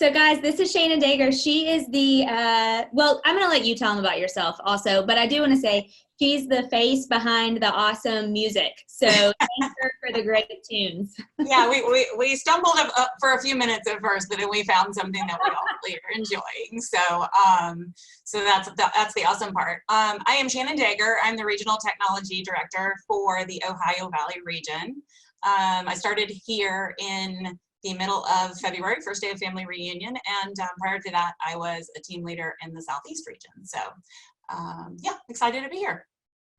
So guys, this is Shannon Dager. She is the, well, I'm going to let you tell them about yourself also, but I do want to say she's the face behind the awesome music. So thank her for the great tunes. Yeah, we stumbled up for a few minutes at first, but then we found something that we all really are enjoying. So that's the awesome part. I am Shannon Dager. I'm the Regional Technology Director for the Ohio Valley region. I started here in the middle of February, first day of family reunion, and prior to that, I was a team leader in the Southeast region. So yeah, excited to be here.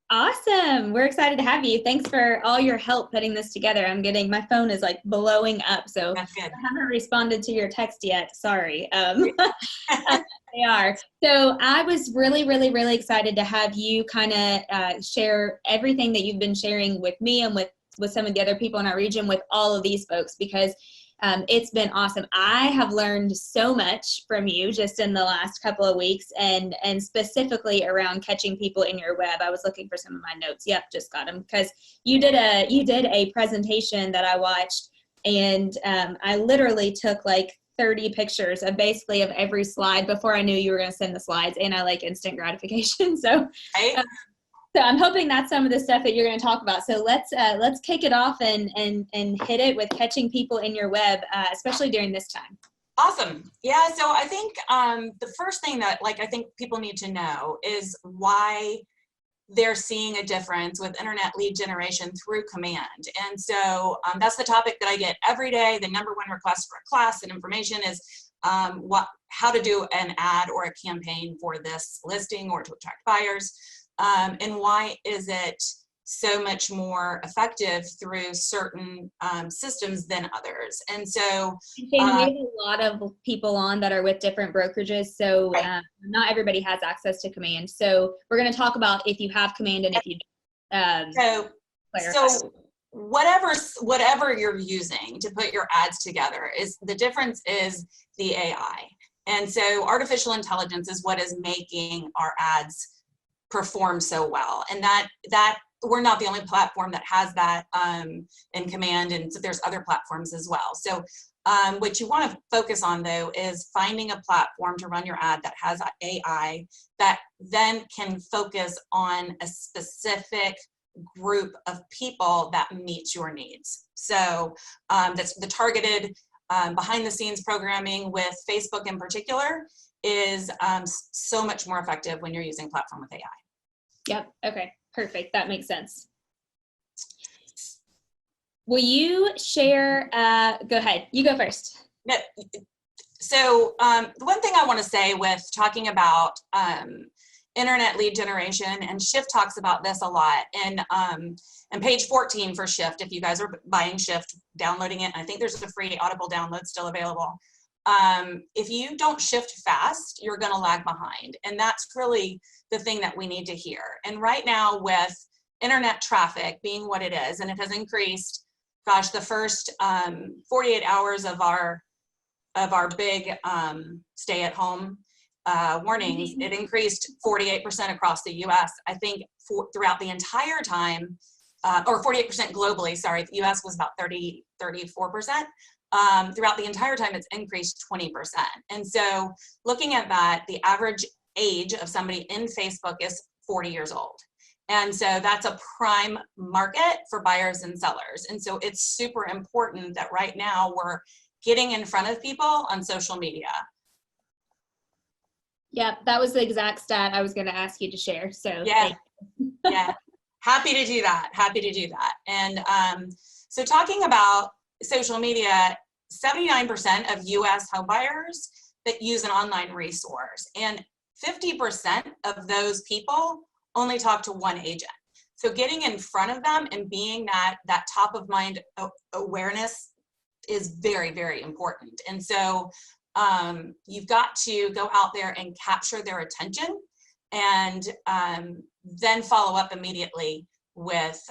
Awesome. We're excited to have you. Thanks for all your help putting this together. My phone is like blowing up, so That's good. I haven't responded to your text yet. Sorry. They are. So I was really excited to have you kind of share everything that you've been sharing with me and with some of the other people in our region with all of these folks, because it's been awesome. I have learned so much from you just in the last couple of weeks, and specifically around catching people in your web. I was looking for some of my notes. Yep, just got them, because you did a presentation that I watched, and I literally took like 30 pictures of basically of every slide before I knew you were going to send the slides, and I like instant gratification. So. Right. So I'm hoping that's some of the stuff that you're going to talk about. So let's kick it off and hit it with catching people in your web, especially during this time. Awesome. Yeah. So I think the first thing that I think people need to know is why they're seeing a difference with internet lead generation through command. And so that's the topic that I get every day. The number one request for a class and information is how to do an ad or a campaign for this listing or to attract buyers. And why is it so much more effective through certain systems than others? And so we have a lot of people on that are with different brokerages, so right. Not everybody has access to command. So we're going to talk about if you have command and if you don't. So whatever you're using to put your ads together, is the difference is the AI. And so artificial intelligence is what is making our ads perform so well, and that we're not the only platform that has that in command, and so there's other platforms as well. So what you want to focus on though is finding a platform to run your ad that has AI that then can focus on a specific group of people that meets your needs. So that's the targeted behind the scenes programming with Facebook in particular is so much more effective when you're using platform with AI. Yep. Okay. Perfect. That makes sense. Will you share? Go ahead. You go first. So the one thing I want to say with talking about internet lead generation, and Shift talks about this a lot, and page 14 for Shift, if you guys are buying Shift, downloading it, and I think there's a free Audible download still available. If you don't shift fast, you're going to lag behind. And that's really the thing that we need to hear. And right now with internet traffic being what it is, and it has increased, gosh, the first 48 hours of our big stay at home warnings, it increased 48% across the US. I think throughout the entire time, or 48% globally, sorry, the US was about 34%. Throughout the entire time, it's increased 20%. And so looking at that, the average age of somebody in Facebook is 40 years old. And so that's a prime market for buyers and sellers. And so it's super important that right now we're getting in front of people on social media. Yeah, that was the exact stat I was going to ask you to share. So yeah, yeah, happy to do that. Happy to do that. And so talking about social media, 79% of US homebuyers that use an online resource, and 50% of those people only talk to one agent. So getting in front of them and being that top of mind awareness is very, very important. And so you've got to go out there and capture their attention, and then follow up immediately with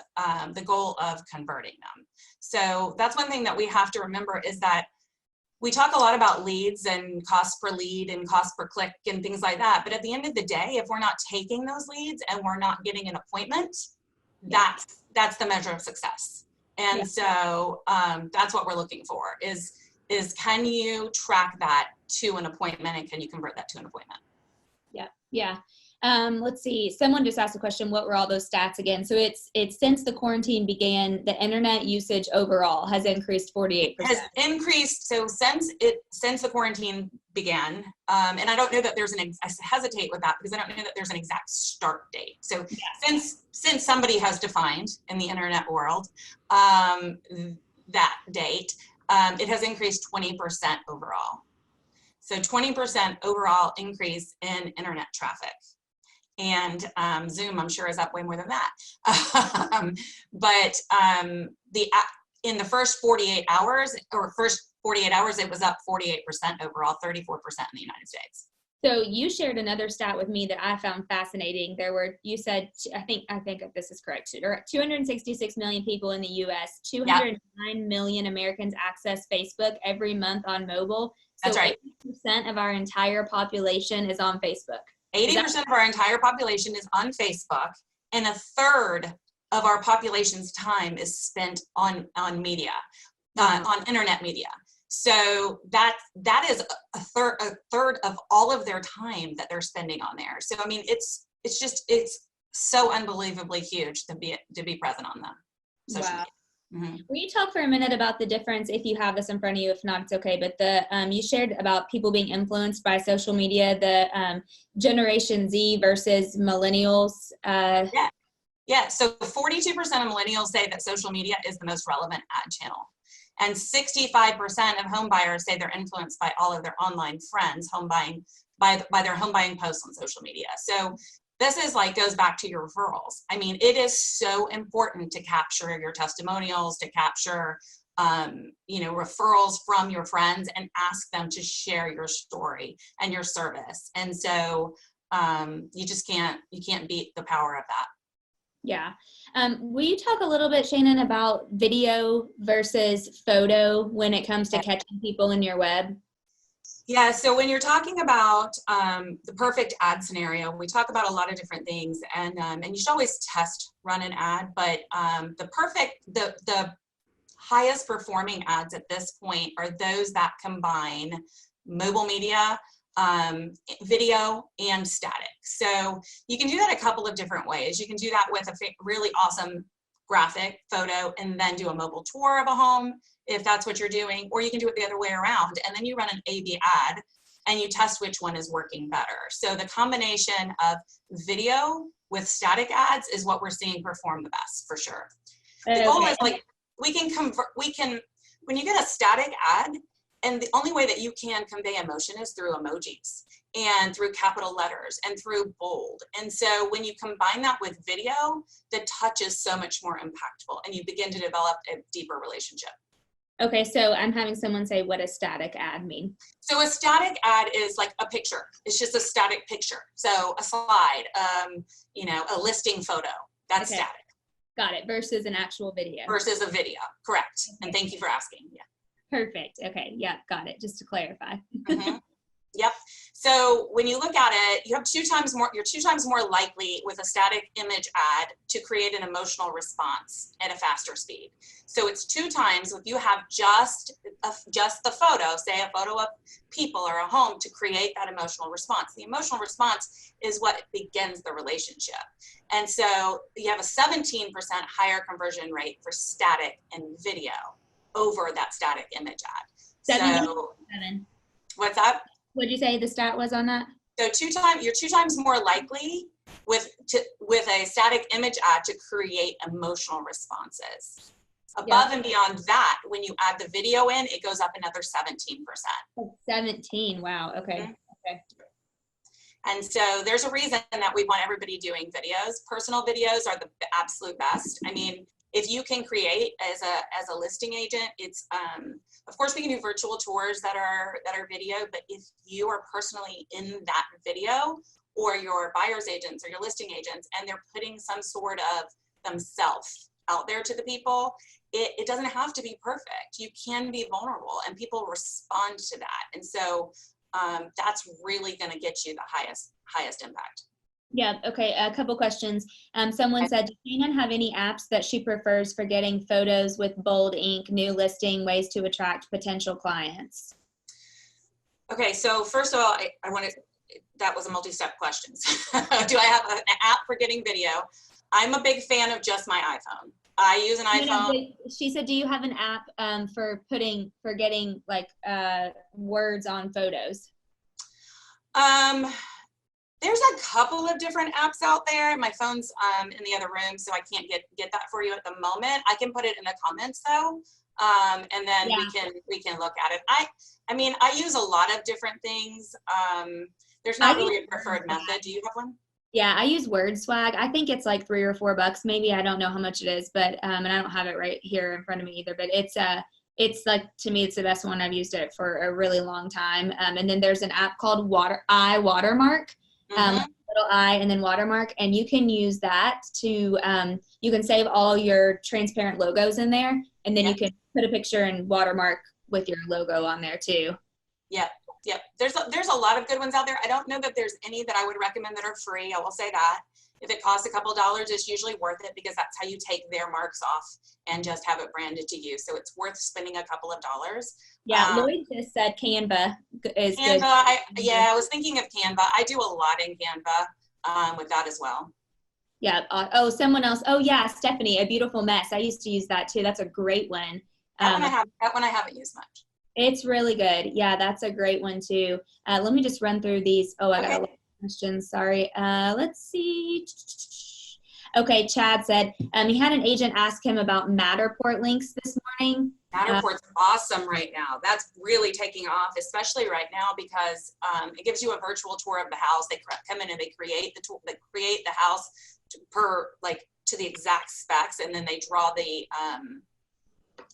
the goal of converting them. So that's one thing that we have to remember, is that we talk a lot about leads and cost per lead and cost per click and things like that. But at the end of the day, if we're not taking those leads and we're not getting an appointment, that's the measure of success. And so that's what we're looking for, is is, can you track that to an appointment, and can you convert that to an appointment? Yeah. Yeah. Let's see. Someone just asked a question. What were all those stats again? So it's since the quarantine began, the internet usage overall has increased 48%. Has increased. So since the quarantine began, and I don't know that there's I hesitate with that because I don't know that there's an exact start date. So yeah. Since somebody has defined in the internet world that date, it has increased 20% overall. So 20% overall increase in internet traffic. And Zoom, I'm sure, is up way more than that. In the first 48 hours, it was up 48% overall, 34% in the United States. So you shared another stat with me that I found fascinating. You said, I think this is correct, 266 million people in the U.S., 209 million Americans access Facebook every month on mobile. So that's right. 80% of our entire population is on Facebook. 80% of our entire population is on Facebook, and a third of our population's time is spent on media, on internet media. So that is a third of all of their time that they're spending on there. So I mean, it's so unbelievably huge to be present on them. Social media. Mm-hmm. Will you talk for a minute about the difference, if you have this in front of you? If not, it's okay. But you shared about people being influenced by social media, the Generation Z versus millennials. Yeah. So 42% of millennials say that social media is the most relevant ad channel. And 65% of home buyers say they're influenced by all of their online friends by their home buying posts on social media. So this goes back to your referrals. I mean, it is so important to capture your testimonials, to capture, referrals from your friends, and ask them to share your story and your service. And so you can't beat the power of that. Yeah. Will you talk a little bit, Shannon, about video versus photo when it comes to catching people in your web? Yeah, so when you're talking about the perfect ad scenario, we talk about a lot of different things, and you should always test run an ad, but the highest performing ads at this point are those that combine mobile media, video, and static. So you can do that a couple of different ways. You can do that with a really awesome graphic photo and then do a mobile tour of a home, if that's what you're doing, or you can do it the other way around, and then you run an A/B ad and you test which one is working better. So the combination of video with static ads is what we're seeing perform the best, for sure. The goal is when you get a static ad, and the only way that you can convey emotion is through emojis and through capital letters and through bold. And so when you combine that with video, the touch is so much more impactful, and you begin to develop a deeper relationship. Okay, so I'm having someone say, what does static ad mean? So a static ad is like a picture. It's just a static picture. So a slide, a listing photo, that's static. Got it, versus an actual video. Versus a video, correct. Okay. And thank you for asking, yeah. Perfect, okay, yeah, got it, just to clarify. Mm-hmm. Yep. So when you look at it, you're 2 times more likely with a static image ad to create an emotional response at a faster speed. So it's 2 times if you have just the photo, say a photo of people or a home, to create that emotional response. The emotional response is what begins the relationship. And so you have a 17% higher conversion rate for static and video over that static image ad. 7. What's that? What did you say the stat was on that? So you're 2 times more likely with a static image ad to create emotional responses. Above and beyond that, when you add the video in, it goes up another 17%. 17, wow, okay. Mm-hmm. Okay. And so there's a reason that we want everybody doing videos. Personal videos are the absolute best. I mean, if you can create as a listing agent, it's of course we can do virtual tours that are video, but if you are personally in that video, or your buyer's agents or your listing agents, and they're putting some sort of themselves out there to the people, it doesn't have to be perfect. You can be vulnerable, and people respond to that. And so that's really going to get you the highest impact. Yeah, okay, a couple questions. Someone said, does Shannon have any apps that she prefers for getting photos with bold ink, new listing, ways to attract potential clients? Okay, so first of all, I want to, that was a multi-step question. Do I have an app for getting video? I'm a big fan of just my iPhone. I use an iPhone. She said, do you have an app for getting like words on photos? There's a couple of different apps out there. My phone's in the other room, so I can't get that for you at the moment. I can put it in the comments though, and then we can look at it. I mean, I use a lot of different things. There's not really a preferred method. Do you have one? Yeah, I use Word Swag. I think it's like $3 or $4 maybe. I don't know how much it is, but and I don't have it right here in front of me either. But it's like, to me, it's the best one. I've used it for a really long time. And then there's an app called Watermark. Little I and then watermark, and you can use that to you can save all your transparent logos in there, and then you can put a picture and watermark with your logo on there too. Yep. There's a lot of good ones out there. I don't know that there's any that I would recommend that are free. I will say that. If it costs a couple dollars, it's usually worth it because that's how you take their marks off and just have it branded to you. So it's worth spending a couple of dollars. Yeah, Lloyd just said Canva is Canva, good. I was thinking of Canva. I do a lot in Canva with that as well. Yeah. Oh, someone else. Oh, yeah, Stephanie, A Beautiful Mess. I used to use that too. That's a great one. That one I haven't used much. It's really good. Yeah, that's a great one too. Let me just run through these. Oh, I got a lot of questions. Sorry. Let's see. Okay, Chad said he had an agent ask him about Matterport links this morning. Matterport's awesome right now. That's really taking off, especially right now because it gives you a virtual tour of the house. They come in and they create the house to the exact specs, and then they draw the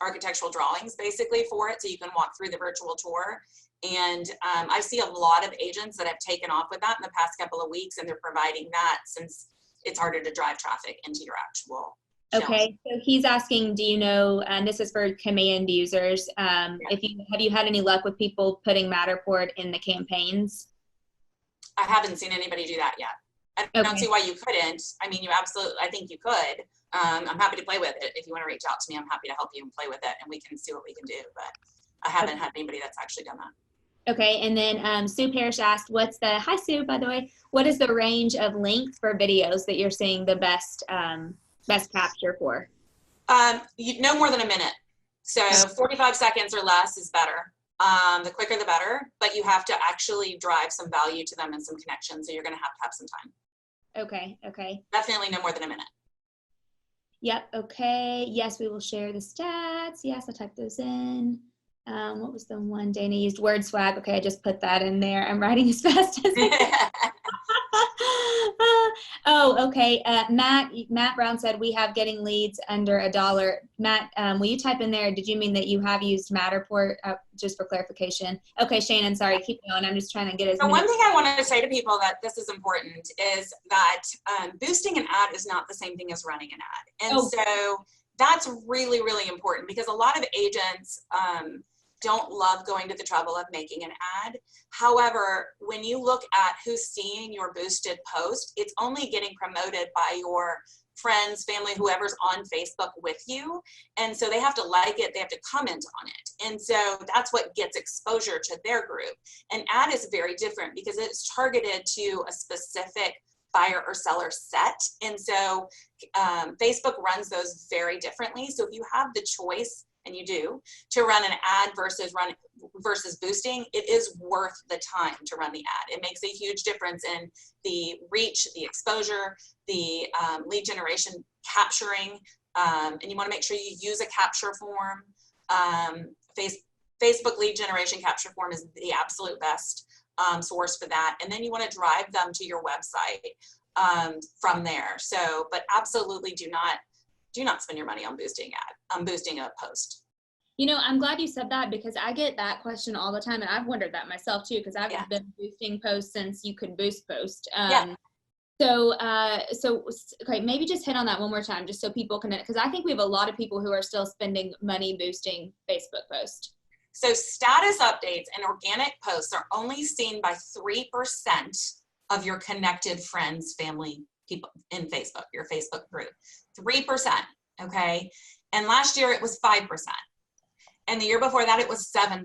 architectural drawings basically for it, so you can walk through the virtual tour. And I see a lot of agents that have taken off with that in the past couple of weeks, and they're providing that since it's harder to drive traffic into your actual channel. Okay, so he's asking, do you know, and this is for command users, have you had any luck with people putting Matterport in the campaigns? I haven't seen anybody do that yet. I don't see why you couldn't. I mean, I think you could. I'm happy to play with it. If you want to reach out to me, I'm happy to help you and play with it, and we can see what we can do. But I haven't had anybody that's actually done that. Okay, and then Sue Parrish asked, hi Sue, by the way, what is the range of length for videos that you're seeing the best capture for? No more than a minute. So 45 seconds or less is better. The quicker the better, but you have to actually drive some value to them and some connection. So you're going to have some time. Okay. Definitely no more than a minute. Yep. Okay. Yes, we will share the stats. Yes, I typed those in. What was the one Dana used? Word Swag. Okay, I just put that in there. I'm writing as fast as I can. Oh, okay. Matt Brown said we have getting leads under $1. Matt, will you type in there? Did you mean that you have used Matterport? Just for clarification. Okay, Shannon. Sorry, keep going. I'm just trying to get as many. One thing I want to say to people that this is important is that boosting an ad is not the same thing as running an ad, and so that's really, really important because a lot of agents don't love going to the trouble of making an ad. However, when you look at who's seeing your boosted post, it's only getting promoted by your friends, family, whoever's on Facebook with you. And so they have to like it, they have to comment on it. And so that's what gets exposure to their group. An ad is very different because it's targeted to a specific buyer or seller set. And so Facebook runs those very differently. So if you have the choice, and you do, to run an ad versus boosting, it is worth the time to run the ad. It makes a huge difference in the reach, the exposure, the lead generation capturing, and you want to make sure you use a capture form. Facebook lead generation capture form is the absolute best source for that. And then you want to drive them to your website from there. So, but absolutely do not spend your money on boosting a post. You know, I'm glad you said that because I get that question all the time, and I've wondered that myself too because I've been boosting posts since you could boost post. So okay, maybe just hit on that one more time, just so people can, because I think we have a lot of people who are still spending money boosting Facebook posts. So status updates and organic posts are only seen by 3% of your connected friends, family, people in Facebook, your Facebook group. 3%, okay? And last year it was 5%. And the year before that it was 7%.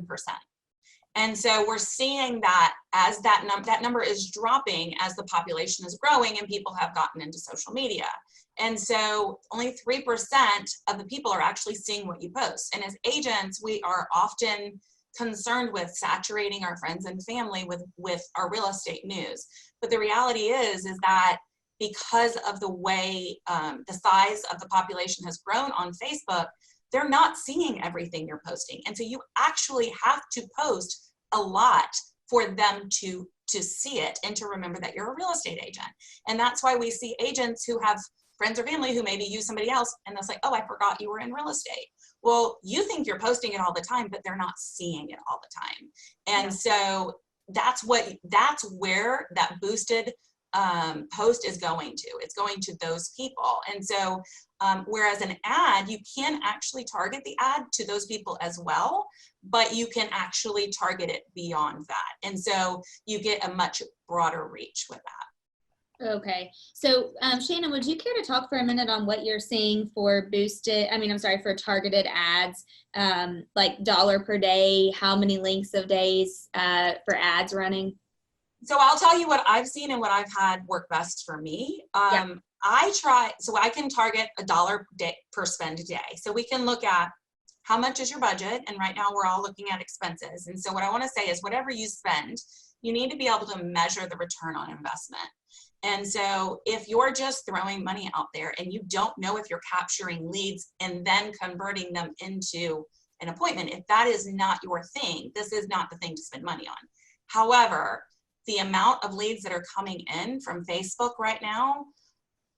And so we're seeing that as that number is dropping as the population is growing and people have gotten into social media. And so only 3% of the people are actually seeing what you post. And as agents, we are often concerned with saturating our friends and family with our real estate news. But the reality is that because of the way the size of the population has grown on Facebook, they're not seeing everything you're posting. And so you actually have to post a lot for them to see it and to remember that you're a real estate agent. And that's why we see agents who have friends or family who maybe use somebody else and they'll say, oh, I forgot you were in real estate. Well, you think you're posting it all the time, but they're not seeing it all the time. And so that's where that boosted post is going to. It's going to those people. And so whereas an ad, you can actually target the ad to those people as well, but you can actually target it beyond that. And so you get a much broader reach with that. Okay. So Shannon, would you care to talk for a minute on what you're seeing for for targeted ads, like dollar per day, how many links of days for ads running? So I'll tell you what I've seen and what I've had work best for me. I can target $1 per spend a day. So we can look at how much is your budget, and right now we're all looking at expenses. And so what I want to say is whatever you spend, you need to be able to measure the return on investment. And so if you're just throwing money out there and you don't know if you're capturing leads and then converting them into an appointment, if that is not your thing, this is not the thing to spend money on. However, the amount of leads that are coming in from Facebook right now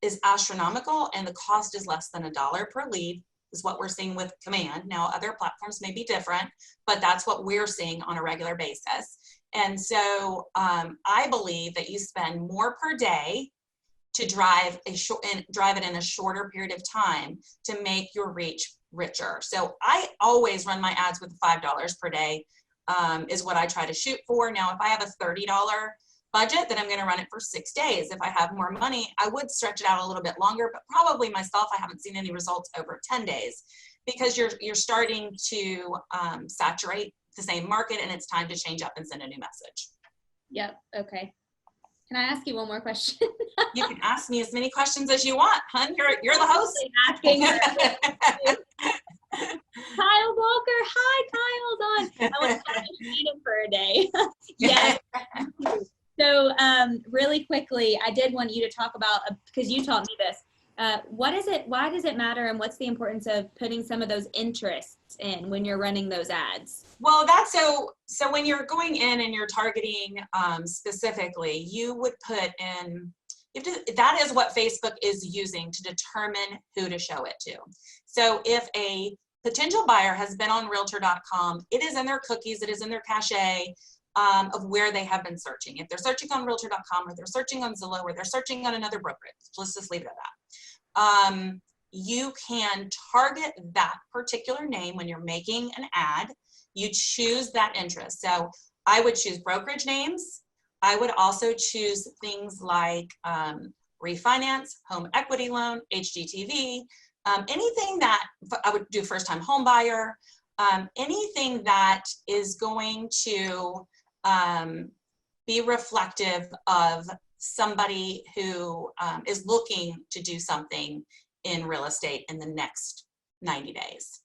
is astronomical, and the cost is less than $1 per lead is what we're seeing with Command. Now, other platforms may be different, but that's what we're seeing on a regular basis. And so I believe that you spend more per day to drive it in a shorter period of time to make your reach richer. So I always run my ads with $5 per day is what I try to shoot for. Now, if I have a $30 budget, then I'm going to run it for 6 days. If I have more money, I would stretch it out a little bit longer, but probably myself, I haven't seen any results over 10 days because you're starting to saturate the same market, and it's time to change up and send a new message. Yep. Okay. Can I ask you one more question? You can ask me as many questions as you want, hun. You're the host. Asking her. Kyle Walker. Hi, Kyle's on. I want to meet him for a day. Yes. So really quickly, I did want you to talk about, because you taught me this, why does it matter, and what's the importance of putting some of those interests in when you're running those ads? Well, that's so when you're going in and you're targeting specifically, you would put in, that is what Facebook is using to determine who to show it to. So if a potential buyer has been on realtor.com, it is in their cookies, it is in their cache of where they have been searching. If they're searching on realtor.com, or they're searching on Zillow, or they're searching on another brokerage, let's just leave it at that. You can target that particular name when you're making an ad. You choose that interest. So I would choose brokerage names. I would also choose things like refinance, home equity loan, HGTV, anything that I would do, first time home buyer, anything that is going to be reflective of somebody who is looking to do something in real estate in the next 90 days.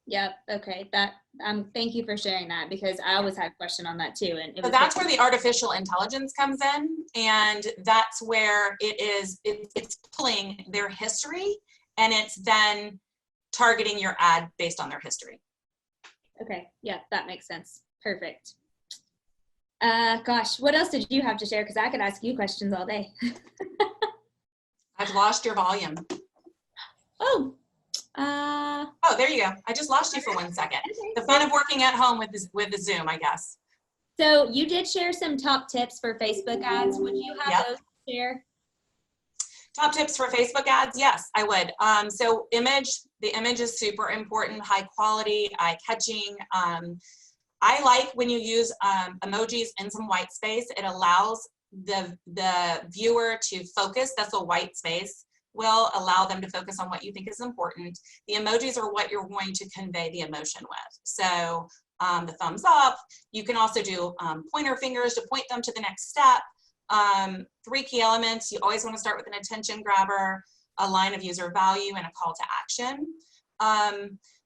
Yep. Okay. Thank you for sharing that, because I always had a question on that too. And so that's where the artificial intelligence comes in, and that's where it's pulling their history, and it's then targeting your ad based on their history. Okay. Yeah, that makes sense. Perfect. Gosh, what else did you have to share? Because I could ask you questions all day. I've lost your volume. Oh, there you go. I just lost you for 1 second. The fun of working at home with the Zoom, I guess. So you did share some top tips for Facebook ads. Would you have those to share? Top tips for Facebook ads? Yes, I would. So the image is super important, high quality, eye-catching. I like when you use emojis in some white space. It allows the viewer to focus. That's a white space. Will allow them to focus on what you think is important. The emojis are what you're going to convey the emotion with. So the thumbs up, you can also do pointer fingers to point them to the next step. 3 key elements, you always want to start with an attention grabber, a line of user value, and a call to action.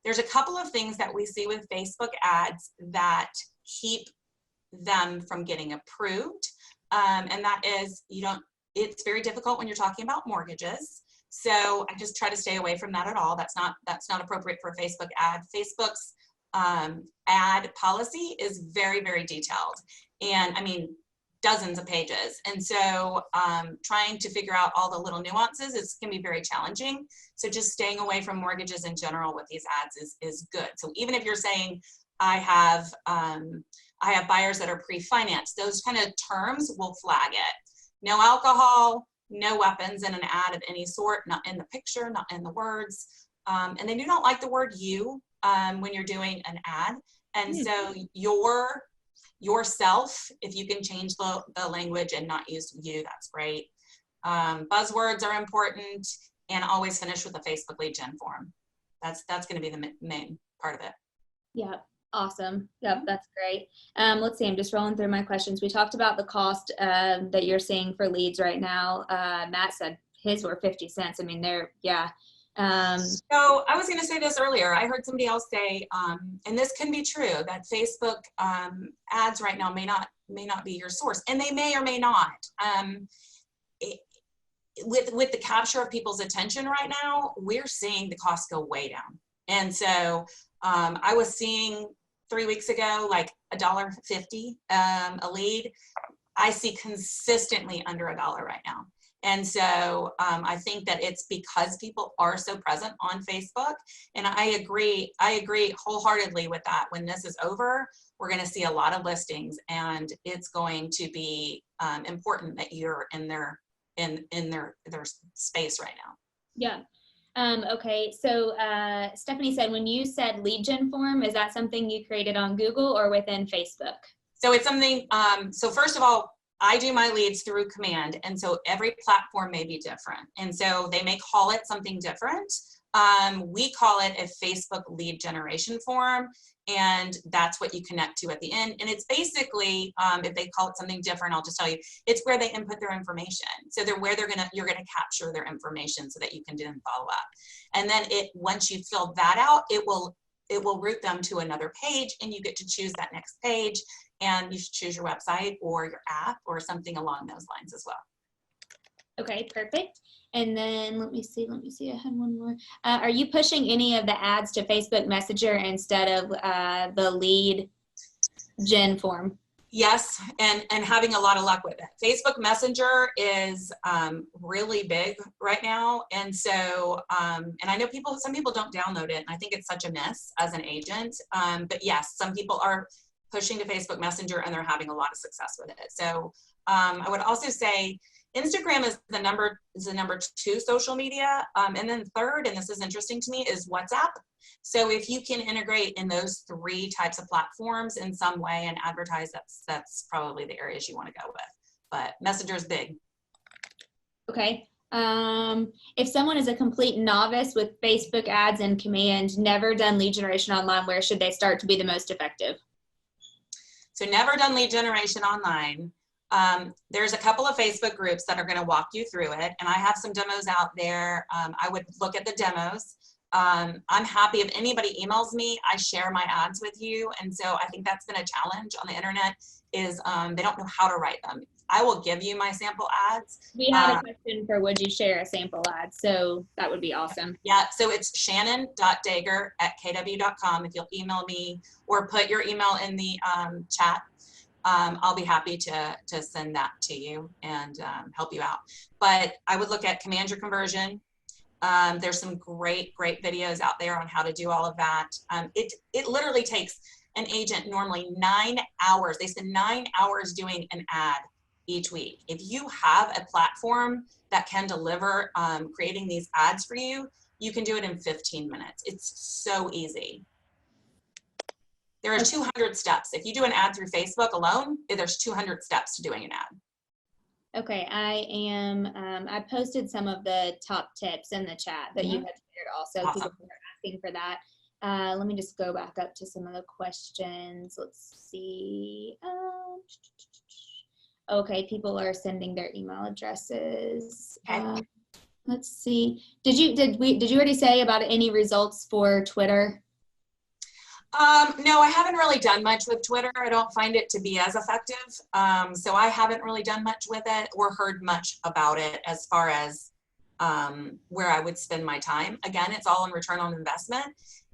There's a couple of things that we see with Facebook ads that keep them from getting approved. And that is, it's very difficult when you're talking about mortgages. So I just try to stay away from that at all. That's not appropriate for a Facebook ad. Facebook's ad policy is very, very detailed. And I mean, dozens of pages. And so trying to figure out all the little nuances can be very challenging. So just staying away from mortgages in general with these ads is good. So even if you're saying, I have buyers that are pre-financed, those kind of terms will flag it. No alcohol, no weapons in an ad of any sort, not in the picture, not in the words. And they do not like the word you when you're doing an ad. And so yourself, if you can change the language and not use you, that's great. Buzzwords are important, and always finish with a Facebook lead gen form. That's going to be the main part of it. Yeah. Awesome. Yep, that's great. Let's see, I'm just rolling through my questions. We talked about the cost that you're seeing for leads right now. Matt said his were 50 cents. I mean, yeah. So I was going to say this earlier. I heard somebody else say, and this can be true, that Facebook ads right now may not be your source, and they may or may not. With the capture of people's attention right now, we're seeing the cost go way down. And so I was seeing 3 weeks ago, like $1.50 a lead. I see consistently under $1 right now. And so I think that it's because people are so present on Facebook. And I agree wholeheartedly with that. When this is over, we're going to see a lot of listings, and it's going to be important that you're in their space right now. Yeah. Okay, so Stephanie said, when you said lead gen form, is that something you created on Google or within Facebook? So it's something, so first of all, I do my leads through Command, and so every platform may be different. And so they may call it something different. We call it a Facebook lead generation form, and that's what you connect to at the end. And it's basically, if they call it something different, I'll just tell you, it's where they input their information. So you're gonna capture their information so that you can then follow up. And then once you fill that out, it will route them to another page, and you get to choose that next page, and you should choose your website or your app or something along those lines as well. Okay, perfect. And then let me see, I had one more. Are you pushing any of the ads to Facebook Messenger instead of the lead gen form? Yes, and having a lot of luck with it. Facebook Messenger is really big right now. And so, and I know some people don't download it, and I think it's such a miss as an agent. But yes, some people are pushing to Facebook Messenger, and they're having a lot of success with it. So I would also say Instagram is the number 2 social media. And then third, and this is interesting to me, is WhatsApp. So if you can integrate in those 3 types of platforms in some way and advertise, that's probably the areas you want to go with. But Messenger is big. Okay. If someone is a complete novice with Facebook ads and Command, never done lead generation online, where should they start to be the most effective? So never done lead generation online. There's a couple of Facebook groups that are going to walk you through it, and I have some demos out there. I would look at the demos. I'm happy if anybody emails me, I share my ads with you. And so I think that's been a challenge on the internet is they don't know how to write them. I will give you my sample ads. We had a question for would you share a sample ad? So that would be awesome. Yeah, so it's shannon.dager@kw.com. If you'll email me or put your email in the chat, I'll be happy to send that to you and help you out. But I would look at Command Your Conversion. There's some great videos out there on how to do all of that. It literally takes an agent normally 9 hours. They spend 9 hours doing an ad each week. If you have a platform that can deliver creating these ads for you, you can do it in 15 minutes. It's so easy. There are 200 steps. If you do an ad through Facebook alone, there's 200 steps to doing an ad. Okay, I posted some of the top tips in the chat that you had shared also. Awesome. People are asking for that. Let me just go back up to some of the questions. Let's see. Okay, people are sending their email addresses. Okay. Let's see. Did you already say about any results for Twitter? No, I haven't really done much with Twitter. I don't find it to be as effective. So I haven't really done much with it or heard much about it as far as where I would spend my time. Again, it's all in return on investment.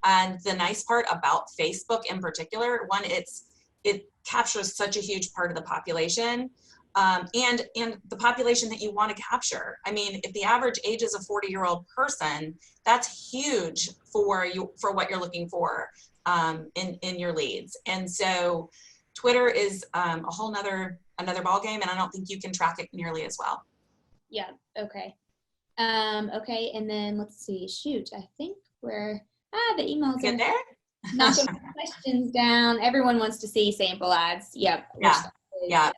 And the nice part about Facebook in particular, one, it captures such a huge part of the population. And the population that you want to capture. I mean, if the average age is a 40-year-old person, that's huge for what you're looking for in your leads. And so Twitter is a whole another ball game, and I don't think you can track it nearly as well. Yeah. Okay. Okay. And then let's see. Shoot, I think we're the emails Get are there. knocking questions down. Everyone wants to see sample ads. Yep. Yeah. Yeah.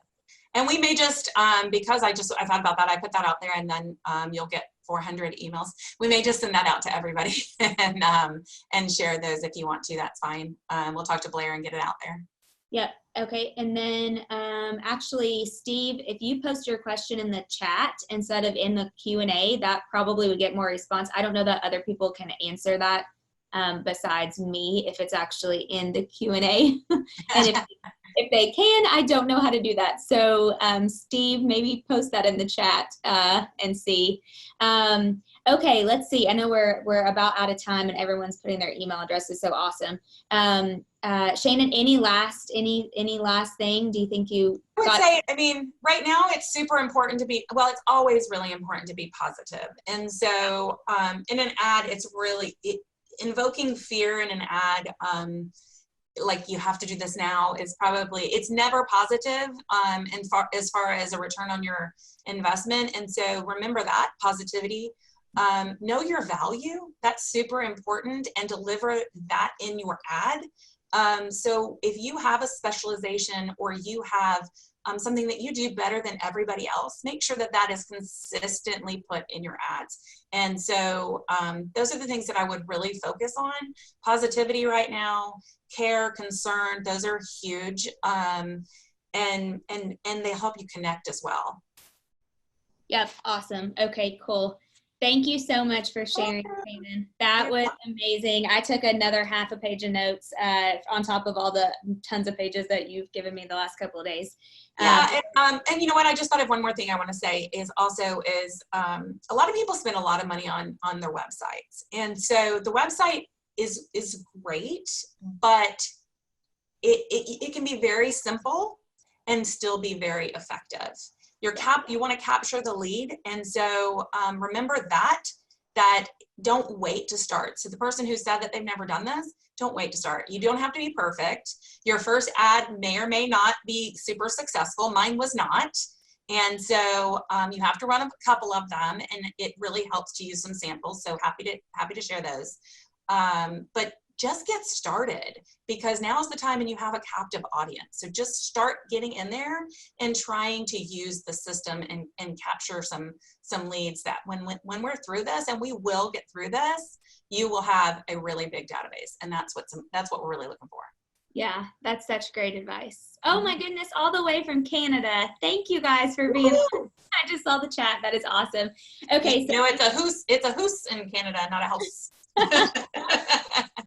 And we may just, because I thought about that, I put that out there, and then you'll get 400 emails. We may just send that out to everybody and share those if you want to. That's fine. We'll talk to Blair and get it out there. Yep. Okay. And then actually, Steve, if you post your question in the chat instead of in the Q&A, that probably would get more response. I don't know that other people can answer that besides me if it's actually in the Q&A. And if they can, I don't know how to do that. So Steve, maybe post that in the chat and see. Okay, let's see. I know we're about out of time and everyone's putting their email addresses. So awesome. Shannon, any last thing? Do you think you I would say, I mean, right now it's super important to be, well, it's always really important to be positive. And so in an ad, it's really invoking fear in an ad, like you have to do this now, is probably, it's never positive as far as a return on your investment. And so remember that positivity, know your value. That's super important, and deliver that in your ad. So if you have a specialization or you have something that you do better than everybody else, make sure that that is consistently put in your ads. And so those are the things that I would really focus on. Positivity right now, care, concern, those are huge. And they help you connect as well. Yep. Awesome. Okay, cool. Thank you so much for sharing, Shannon. That was amazing. I took another half a page of notes on top of all the tons of pages that you've given me the last couple of days. Yeah, and you know what? I just thought of one more thing I want to say is also a lot of people spend a lot of money on their websites, and so the website is great, but it can be very simple and still be very effective. You want to capture the lead, and so remember that don't wait to start. So the person who said that they've never done this, don't wait to start. You don't have to be perfect. Your first ad may or may not be super successful. Mine was not. And so you have to run a couple of them, and it really helps to use some samples. So happy to share those. But just get started, because now is the time and you have a captive audience. So just start getting in there and trying to use the system and capture some leads that when we're through this, and we will get through this, you will have a really big database. And that's what we're really looking for. Yeah, that's such great advice. Oh my goodness, all the way from Canada. Thank you guys for being on. I just saw the chat. That is awesome. Okay. So it's a hoose in Canada, not a house.